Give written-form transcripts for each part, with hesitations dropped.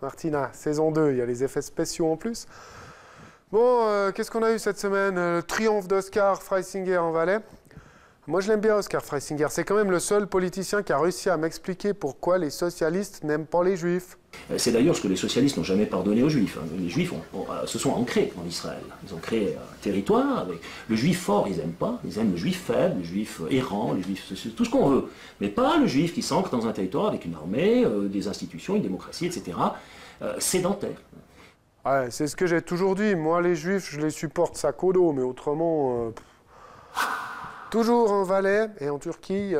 Martina, saison 2, il y a les effets spéciaux en plus. Bon, qu'est-ce qu'on a eu cette semaine? Le triomphe d'Oscar Freisinger en Valais. Moi, je l'aime bien, Oscar Freisinger. C'est quand même le seul politicien qui a réussi à m'expliquer pourquoi les socialistes n'aiment pas les juifs. C'est d'ailleurs ce que les socialistes n'ont jamais pardonné aux juifs. Les juifs se sont ancrés en Israël. Ils ont créé un territoire avec le juif fort, ils n'aiment pas. Ils aiment le juif faible, le juif errant, le juif tout ce qu'on veut. Mais pas le juif qui s'ancre dans un territoire avec une armée, des institutions, une démocratie, etc. Sédentaire. Ouais, c'est ce que j'ai toujours dit. Moi, les juifs, je les supporte sac au dos, mais autrement... Toujours en Valais et en Turquie,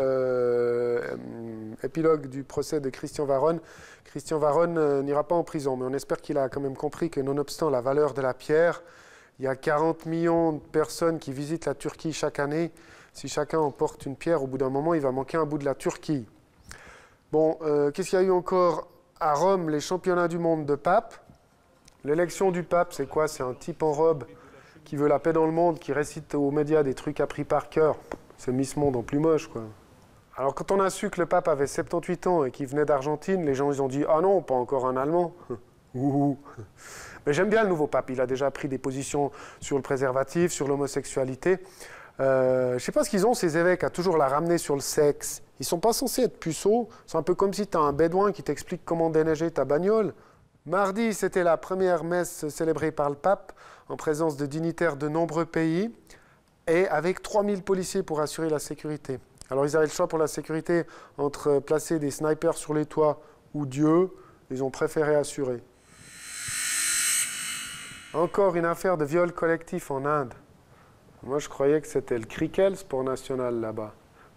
épilogue du procès de Christian Varron. Christian Varron n'ira pas en prison, mais on espère qu'il a quand même compris que nonobstant la valeur de la pierre, il y a 40 millions de personnes qui visitent la Turquie chaque année. Si chacun emporte une pierre, au bout d'un moment, il va manquer un bout de la Turquie. Bon, qu'est-ce qu'il y a eu encore à Rome? Les championnats du monde de pape. L'élection du pape, c'est quoi? C'est un type en robe qui veut la paix dans le monde, qui récite aux médias des trucs appris par cœur. C'est Miss Monde en plus moche, quoi. Alors, quand on a su que le pape avait 78 ans et qu'il venait d'Argentine, les gens, ils ont dit « Ah non, pas encore un Allemand !» Mais j'aime bien le nouveau pape. Il a déjà pris des positions sur le préservatif, sur l'homosexualité. Je sais pas ce qu'ils ont, ces évêques, à toujours la ramener sur le sexe. Ils sont pas censés être puceaux. C'est un peu comme si tu as un bédouin qui t'explique comment déneiger ta bagnole. Mardi, c'était la première messe célébrée par le pape, en présence de dignitaires de nombreux pays, et avec 3000 policiers pour assurer la sécurité. Alors ils avaient le choix pour la sécurité entre placer des snipers sur les toits ou Dieu. Ils ont préféré assurer. Encore une affaire de viol collectif en Inde. Moi je croyais que c'était le cricket, le sport national là-bas.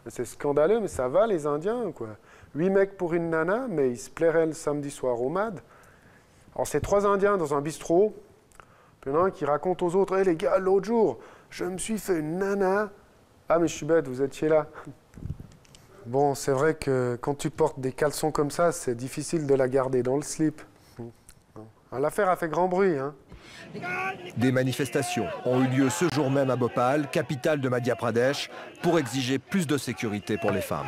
C'est scandaleux, mais ça va les Indiens, quoi. 8 mecs pour une nana, mais ils se plairaient le samedi soir au MAD. Alors c'est 3 Indiens dans un bistrot. Puis il y en a un qui raconte aux autres, « Hé les gars, l'autre jour, je me suis fait une nana. » Ah mais je suis bête, vous étiez là. Bon, c'est vrai que quand tu portes des caleçons comme ça, c'est difficile de la garder dans le slip. L'affaire a fait grand bruit, hein. Des manifestations ont eu lieu ce jour même à Bhopal, capitale de Madhya Pradesh, pour exiger plus de sécurité pour les femmes.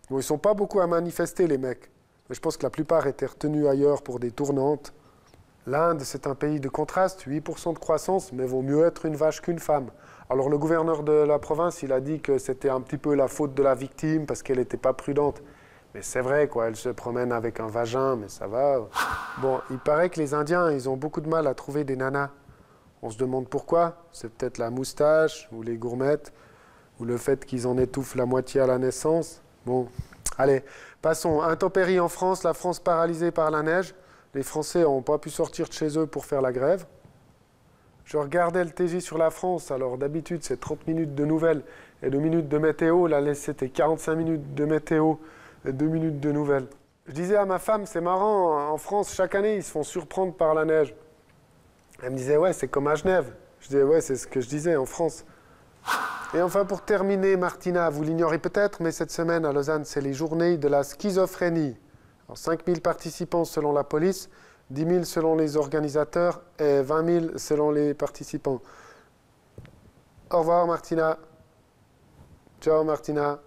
Bon, ils ne sont pas beaucoup à manifester, les mecs. Mais je pense que la plupart étaient retenus ailleurs pour des tournantes. L'Inde, c'est un pays de contraste, 8% de croissance, mais vaut mieux être une vache qu'une femme. Alors le gouverneur de la province, il a dit que c'était un petit peu la faute de la victime parce qu'elle n'était pas prudente. Mais c'est vrai, quoi, elle se promène avec un vagin, mais ça va. Bon, il paraît que les Indiens, ils ont beaucoup de mal à trouver des nanas. On se demande pourquoi. C'est peut-être la moustache, ou les gourmettes, ou le fait qu'ils en étouffent la moitié à la naissance. Bon, allez, passons. Intempéries en France, la France paralysée par la neige. Les Français n'ont pas pu sortir de chez eux pour faire la grève. Je regardais le TJ sur la France, alors d'habitude c'est 30 minutes de nouvelles et 2 minutes de météo. Là c'était 45 minutes de météo et 2 minutes de nouvelles. Je disais à ma femme, c'est marrant, en France chaque année ils se font surprendre par la neige. Elle me disait, ouais c'est comme à Genève. Je disais, ouais c'est ce que je disais en France. Et enfin pour terminer, Martina, vous l'ignorez peut-être, mais cette semaine à Lausanne c'est les journées de la schizophrénie. 5 000 participants selon la police, 10 000 selon les organisateurs et 20 000 selon les participants. Au revoir Martina. Ciao Martina.